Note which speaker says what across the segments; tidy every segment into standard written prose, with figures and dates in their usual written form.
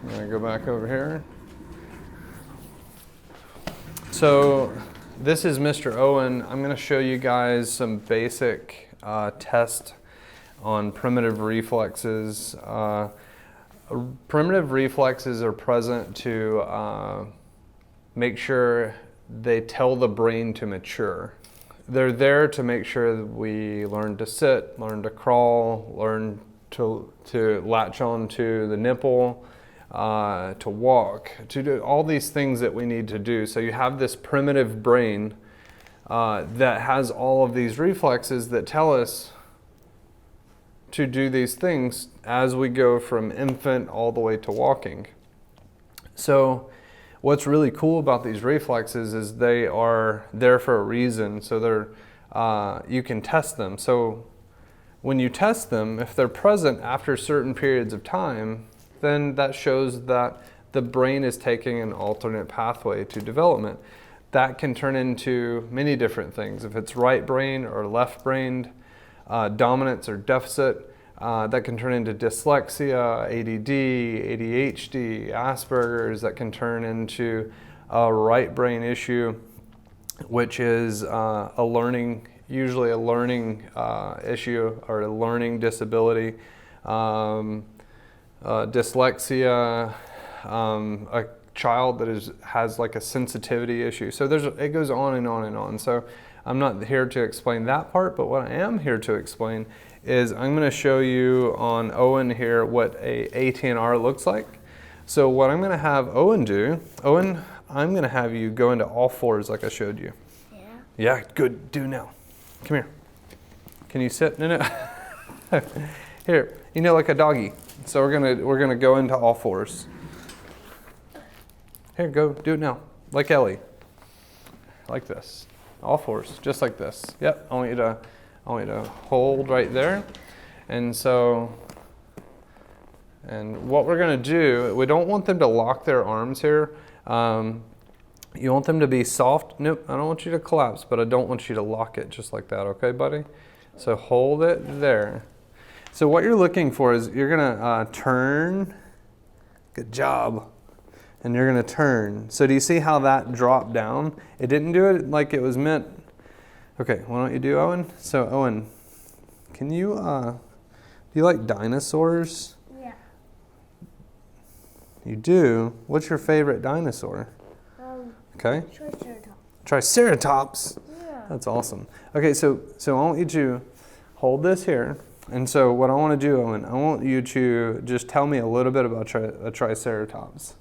Speaker 1: I'm gonna go back over here. So this is Mr. Owen. I'm gonna show you guys some basic tests on primitive reflexes. Primitive reflexes are present to make sure they tell the brain to mature. They're there to make sure that we learn to sit, learn to crawl, learn to latch on to the nipple, to walk, to do all these things that we need to do. So you have this primitive brain that has all of these reflexes that tell us to do these things as we go from infant all the way to walking. So what's really cool about these reflexes is they are there for a reason. So they're you can test them. So when you test them, if they're present after certain periods of time, then that shows that the brain is taking an alternate pathway to development. That can turn into many different things. If it's right brain or left brained, dominance or deficit, that can turn into dyslexia, ADD, ADHD, Asperger's. That can turn into a right brain issue, which is usually a learning issue or a learning disability. Dyslexia, a child that has like a sensitivity issue. So it goes on and on and on. So I'm not here to explain that part, but what I am here to explain is I'm going to show you on Owen here what a ATNR looks like. So what I'm going to have Owen do, Owen, I'm going to have you go into all fours like I showed you.
Speaker 2: Yeah?
Speaker 1: Yeah, good. Do now. Come here. Can you sit? No. Here, like a doggy. So we're gonna go into all fours. Here, go, do it now. Like Ellie. Like this. All fours, just like this. Yep, I want you to hold right there. And what we're gonna do, we don't want them to lock their arms here. You want them to be soft. Nope, I don't want you to collapse, but I don't want you to lock it just like that, okay, buddy? So hold it there. So what you're looking for is you're gonna turn. Good job. And you're gonna turn. So do you see how that dropped down? It didn't do it like it was meant. Okay, why don't you do Owen? So Owen, can you, do you like dinosaurs?
Speaker 2: Yeah.
Speaker 1: You do? What's your favorite dinosaur? Okay.
Speaker 2: Triceratops.
Speaker 1: Triceratops?
Speaker 2: Yeah.
Speaker 1: That's awesome. Okay, so I want you to hold this here. And so what I want to do, Owen, I want you to just tell me a little bit about a Triceratops.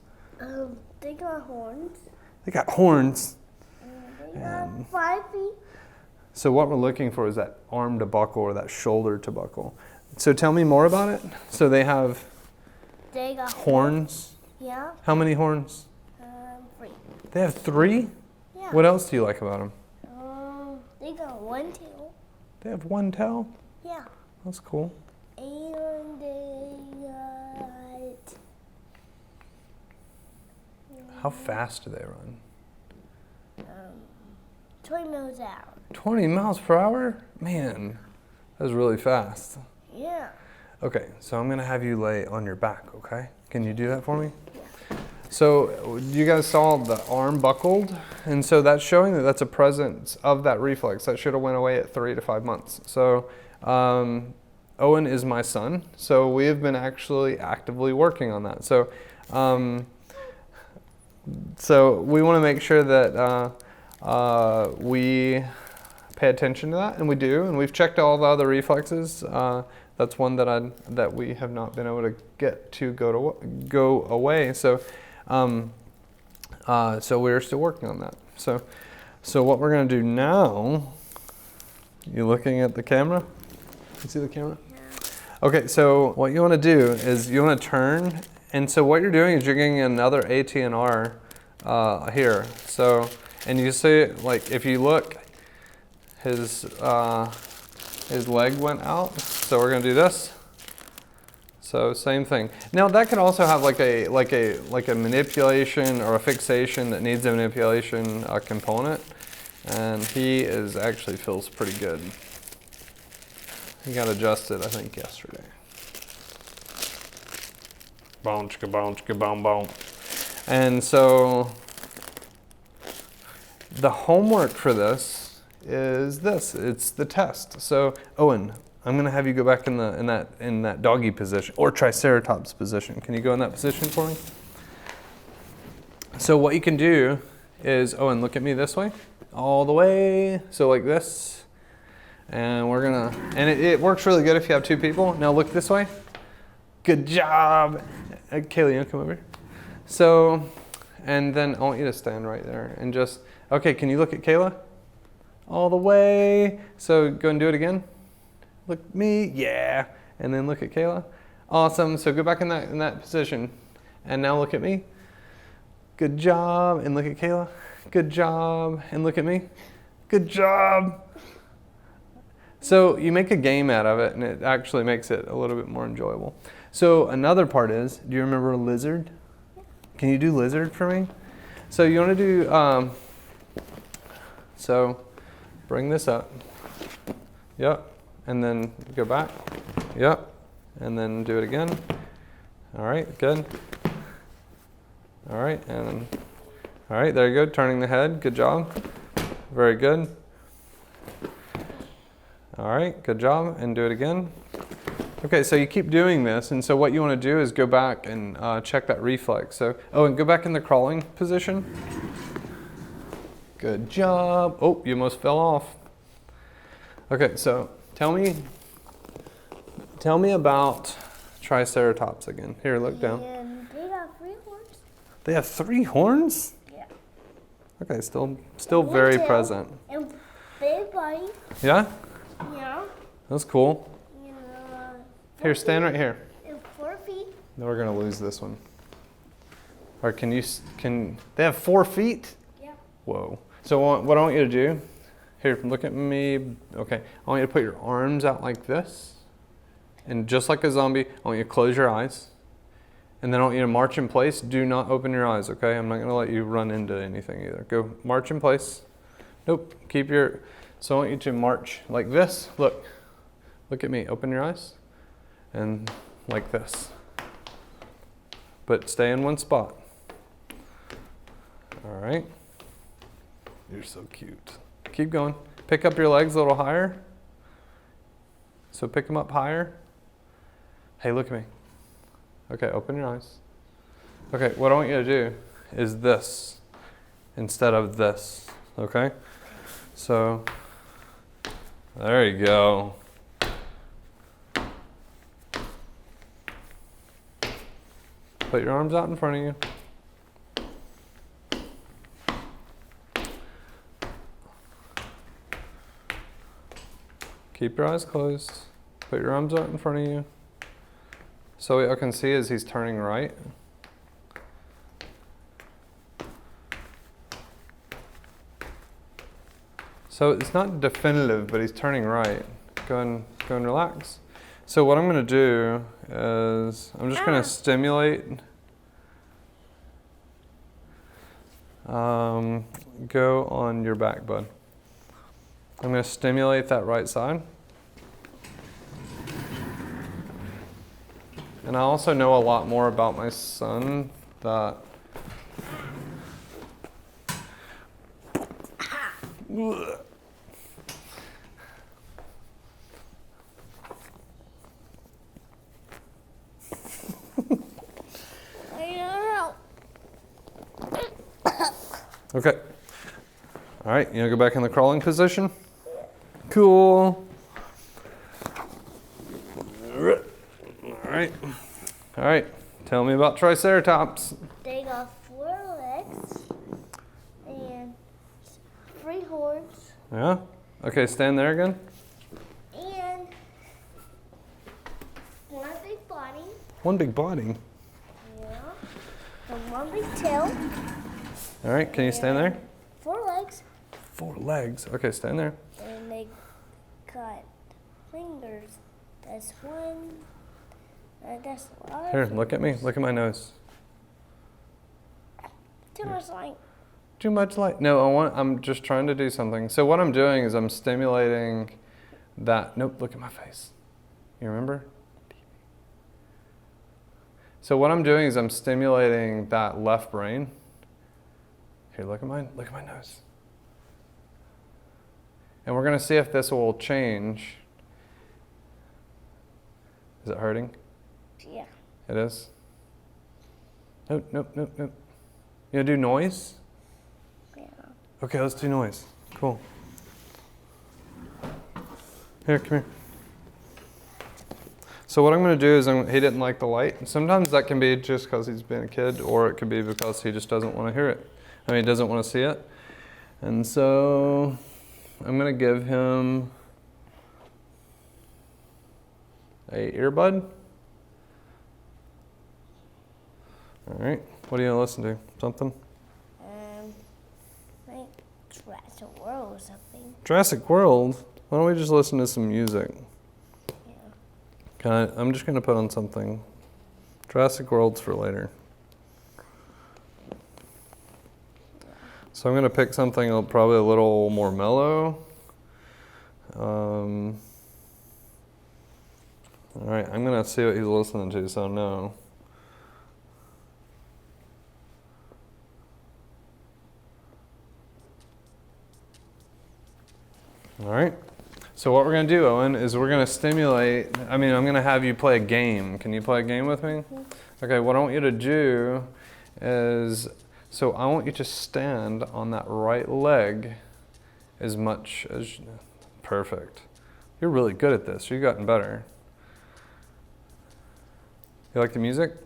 Speaker 2: They got horns.
Speaker 1: They got horns.
Speaker 2: They got 5 feet.
Speaker 1: So what we're looking for is that arm to buckle or that shoulder to buckle. So tell me more about it. So they got horns.
Speaker 2: Yeah.
Speaker 1: How many horns?
Speaker 2: 3.
Speaker 1: They have 3?
Speaker 2: Yeah.
Speaker 1: What else do you like about them?
Speaker 2: They got 1 tail.
Speaker 1: They have 1 tail?
Speaker 2: Yeah.
Speaker 1: That's cool.
Speaker 2: And they got...
Speaker 1: How fast do they run?
Speaker 2: 20 miles an hour.
Speaker 1: 20 miles per hour? Man, that was really fast.
Speaker 2: Yeah.
Speaker 1: Okay, so I'm gonna have you lay on your back, okay? Can you do that for me? Yeah. So you guys saw the arm buckled, and so that's showing that that's a presence of that reflex. That should have went away at 3 to 5 months. So Owen is my son, so we have been actually actively working on that. So we want to make sure that we pay attention to that, and we do, and we've checked all the other reflexes. That's one that we have not been able to get to go away. So we're still working on that. So what we're going to do now? You looking at the camera? You see the camera? Yeah. Okay. So what you want to do is you want to turn, and so what you're doing is you're getting another ATNR here. So and you see, like, if you look, his leg went out. So we're gonna do this. So same thing. Now that could also have like a manipulation or a fixation that needs a manipulation component, and he actually feels pretty good. He got adjusted, I think, yesterday. Boom, chicka, boom, chicka, boom, boom. And so the homework for this is this. It's the test. So Owen, I'm gonna have you go back in that doggy position or triceratops position. Can you go in that position for me? So what you can do is, Owen, look at me this way, all the way. So like this, and we're gonna, and it works really good if you have two people. Now look this way. Good job. Kaylee, you come over here. So, and then I want you to stand right there and just, okay, can you look at Kayla? All the way. So go and do it again. Look at me, yeah. And then look at Kayla. Awesome, so go back in that position. And now look at me. Good job, and look at Kayla. Good job, and look at me. Good job. So you make a game out of it, and it actually makes it a little bit more enjoyable. So another part is, do you remember a lizard? Can you do lizard for me? So you want to do, so bring this up. Yep. And then go back. Yep. And then do it again. All right, good. All right, and all right, there you go. Turning the head. Good job. Very good. All right, good job. And do it again. Okay, so you keep doing this, and so what you want to do is go back and check that reflex. So, oh, and go back in the crawling position. Good job. Oh, you almost fell off. Okay, so tell me about triceratops again. Here, look down.
Speaker 2: And they got 3 horns.
Speaker 1: They have 3 horns?
Speaker 2: Yeah.
Speaker 1: Okay, still very
Speaker 2: tail,
Speaker 1: present.
Speaker 2: And big body.
Speaker 1: Yeah?
Speaker 2: Yeah.
Speaker 1: That's cool.
Speaker 2: And,
Speaker 1: Here, stand right here.
Speaker 2: and 4 feet.
Speaker 1: No, we're gonna lose this one. Or can they have 4 feet?
Speaker 2: Yeah.
Speaker 1: Whoa. So what I want you to do, here, look at me. Okay, I want you to put your arms out like this. And just like a zombie, I want you to close your eyes. And then I want you to march in place. Do not open your eyes, okay? I'm not gonna let you run into anything either. Go march in place. Nope, so I want you to march like this. Look at me, open your eyes. And like this. But stay in one spot. All right. You're so cute. Keep going. Pick up your legs a little higher. So pick them up higher. Hey, look at me. Okay, open your eyes. Okay, what I want you to do is this instead of this, okay? So, there you go. Put your arms out in front of you. Keep your eyes closed. Put your arms out in front of you. So what I can see is he's turning right. So it's not definitive, but he's turning right. Go and relax. So what I'm going to do is I'm just going to stimulate. Go on your back, bud. I'm going to stimulate that right side. And I also know a lot more about my son that Okay. All right, you want to go back in the crawling position? Cool. All right. Tell me about triceratops.
Speaker 2: They got 4 legs and 3 horns.
Speaker 1: Yeah? Okay, stand there again.
Speaker 2: And 1 big body.
Speaker 1: 1 big body.
Speaker 2: Yeah. And 1 big tail.
Speaker 1: All right, can you stand there?
Speaker 2: 4 legs.
Speaker 1: 4 legs. Okay, stand there.
Speaker 2: And they got fingers. That's 1. That's a lot.
Speaker 1: Here, look at me. Look at my nose.
Speaker 2: Too much light.
Speaker 1: Too much light. No, I'm just trying to do something. So what I'm doing is I'm stimulating that. Nope, look at my face. You remember? So what I'm doing is I'm stimulating that left brain. Here, look at my nose. And we're going to see if this will change. Is it hurting?
Speaker 2: Yeah.
Speaker 1: It is? Nope. You gonna do noise?
Speaker 2: Yeah.
Speaker 1: Okay, let's do noise. Cool. Here, come here. So what I'm going to do is he didn't like the light. Sometimes that can be just because he's been a kid, or it could be because he just doesn't want to hear it. I mean, he doesn't want to see it. And so I'm going to give him a earbud. All right. What are you going to listen to? Something?
Speaker 2: Like Jurassic World or something.
Speaker 1: Jurassic World? Why don't we just listen to some music?
Speaker 2: Yeah.
Speaker 1: I'm just going to put on something. Jurassic World's for later. So I'm going to pick something probably a little more mellow. All right, I'm going to see what he's listening to, so no. All right. So what we're going to do, Owen, is we're going to stimulate. I'm going to have you play a game. Can you play a game with me? Okay, what I want you to do is, so I want you to stand on that right leg as much as, perfect. You're really good at this. You've gotten better. You like the music?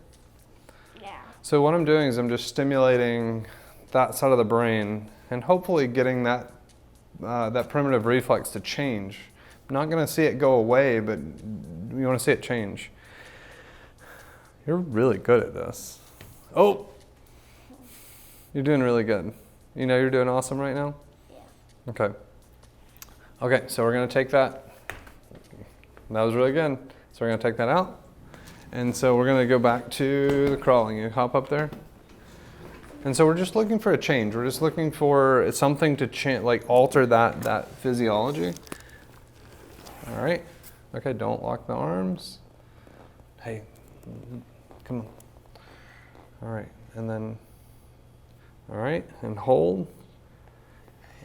Speaker 2: Yeah.
Speaker 1: So what I'm doing is I'm just stimulating that side of the brain and hopefully getting that primitive reflex to change. I'm not going to see it go away, but you want to see it change. You're really good at this. Oh! You're doing really good. You know you're doing awesome right now?
Speaker 2: Yeah.
Speaker 1: Okay. Okay, so we're going to take that. That was really good. So we're going to take that out. And so we're going to go back to the crawling. You hop up there. And so we're just looking for a change. We're just looking for something to like alter that physiology. All right. Okay, don't lock the arms. Hey, come on. All right, and then, all right, and hold.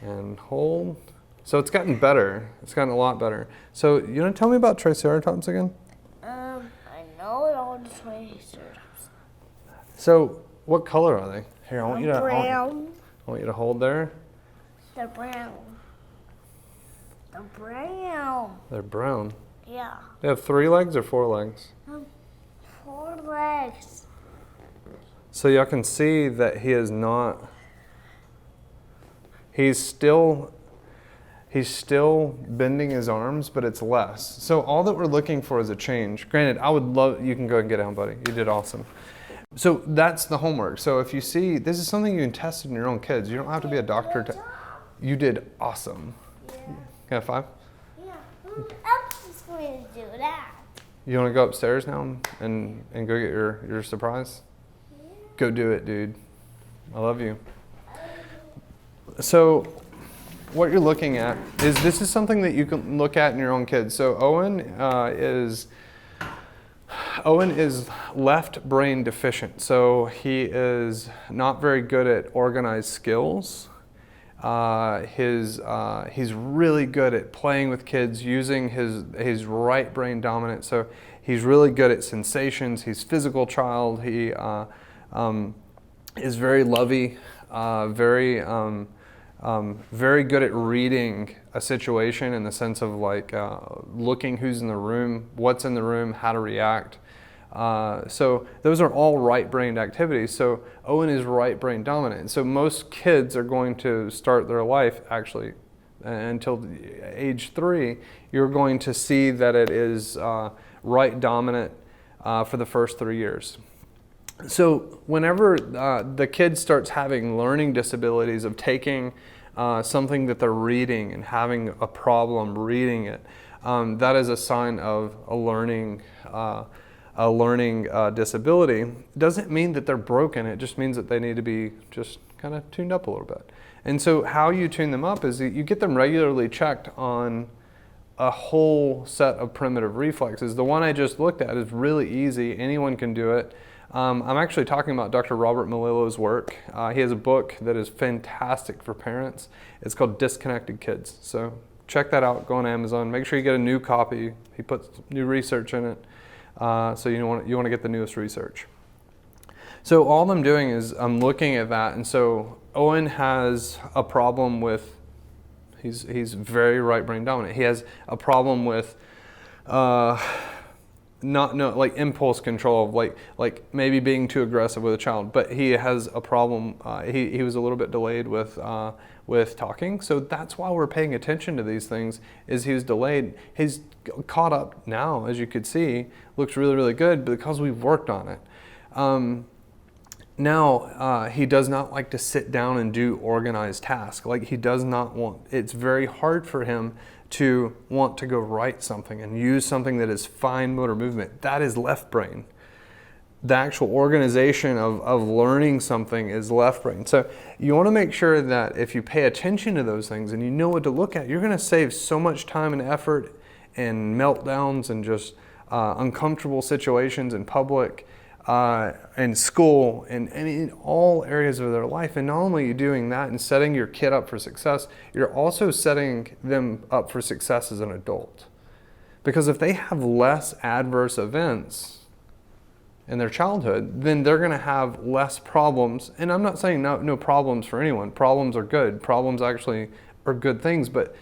Speaker 1: And hold. So it's gotten better. It's gotten a lot better. So you want to tell me about Triceratops again?
Speaker 2: I know it all the Triceratops.
Speaker 1: So what color are they? Here, I want you to.
Speaker 2: Brown.
Speaker 1: I want you to hold there.
Speaker 2: They're brown. They're brown.
Speaker 1: They're brown.
Speaker 2: Yeah.
Speaker 1: They have 3 legs or 4 legs?
Speaker 2: 4 legs.
Speaker 1: So y'all can see that he is not. He's still bending his arms, but it's less. So all that we're looking for is a change. Granted, I would love, you can go and get down, buddy. You did awesome. So that's the homework. So if you see, this is something you can test in your own kids. You don't have to be a doctor you did awesome.
Speaker 2: Yeah.
Speaker 1: Got a 5?
Speaker 2: Yeah. Who else is going to do that?
Speaker 1: You want to go upstairs now and go get your surprise?
Speaker 2: Yeah.
Speaker 1: Go do it, dude. I love you. So what you're looking at is, this is something that you can look at in your own kids. So Owen is left brain deficient. So he is not very good at organized skills. He's really good at playing with kids using his right brain dominant. So he's really good at sensations. He's a physical child. He is very lovey, very good at reading a situation in the sense of like looking who's in the room, what's in the room, how to react. So those are all right-brained activities. So Owen is right-brain dominant. So most kids are going to start their life actually until age 3. You're going to see that it is right dominant for the first 3 years. So whenever the kid starts having learning disabilities of taking something that they're reading and having a problem reading it, that is a sign of a learning disability. It doesn't mean that they're broken. It just means that they need to be just kind of tuned up a little bit. And so how you tune them up is you get them regularly checked on a whole set of primitive reflexes. The one I just looked at is really easy. Anyone can do it. I'm actually talking about Dr. Robert Melillo's work. He has a book that is fantastic for parents. It's called Disconnected Kids. So check that out. Go on Amazon. Make sure you get a new copy. He puts new research in it. So you want to get the newest research. So all I'm doing is I'm looking at that. And so Owen has a problem with, he's very right brain dominant. He has a problem with like impulse control, like maybe being too aggressive with a child, but he has a problem. He was a little bit delayed with talking, so that's why we're paying attention to these things. Is he was delayed? He's caught up now, as you could see. Looks really, really good because we've worked on it. Now he does not like to sit down and do organized tasks. Like he does not want. It's very hard for him to want to go write something and use something that is fine motor movement. That is left brain. The actual organization of learning something is left brain. So you want to make sure that if you pay attention to those things and you know what to look at, you're going to save so much time and effort and meltdowns and just uncomfortable situations in public, in school, and in all areas of their life. And not only are you doing that and setting your kid up for success, you're also setting them up for success as an adult. Because if they have less adverse events in their childhood, then they're going to have less problems. And I'm not saying no problems for anyone. Problems are good. Problems actually are good things, but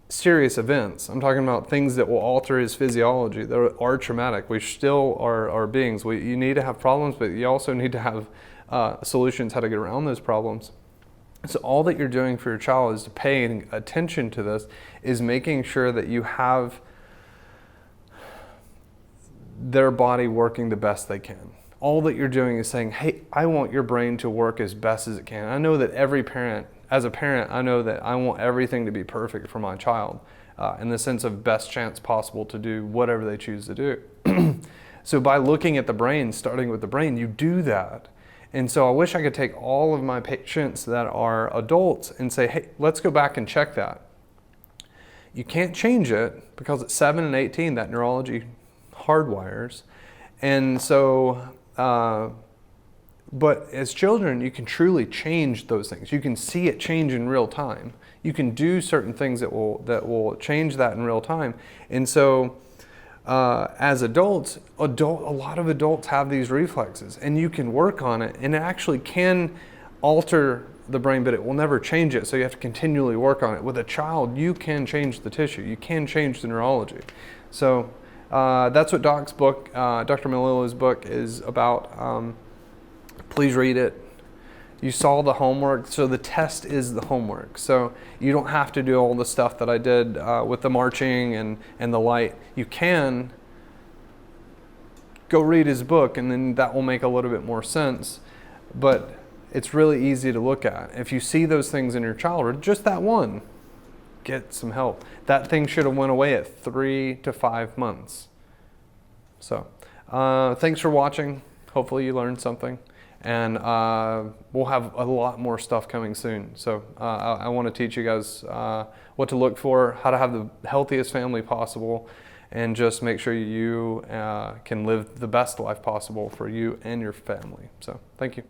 Speaker 1: serious events. I'm talking about things that will alter his physiology, that are traumatic. We still are beings. You need to have problems, but you also need to have solutions how to get around those problems. So all that you're doing for your child is paying attention to this, is making sure that you have their body working the best they can. All that you're doing is saying, hey, I want your brain to work as best as it can. I know that every parent, as a parent, I know that I want everything to be perfect for my child, in the sense of best chance possible to do whatever they choose to do. So by looking at the brain, starting with the brain, you do that. And so I wish I could take all of my patients that are adults and say, hey, let's go back and check that. You can't change it because at 7 and 18, that neurology hardwires. And so, but as children, you can truly change those things. You can see it change in real time. You can do certain things that will change that in real time. And so, as adults, a lot of adults have these reflexes, and you can work on it, and it actually can alter the brain, but it will never change it. So you have to continually work on it. With a child, you can change the tissue. You can change the neurology. So that's what Doc's book, Dr. Melillo's book, is about. Please read it. You saw the homework, so the test is the homework. So you don't have to do all the stuff that I did with the marching and the light. You can go read his book, and then that will make a little bit more sense. But it's really easy to look at. If you see those things in your child, or just that one, get some help. That thing should have went away at 3 to 5 months. So thanks for watching. Hopefully you learned something. And we'll have a lot more stuff coming soon. So I want to teach you guys what to look for, how to have the healthiest family possible, and just make sure you can live the best life possible for you and your family. So thank you.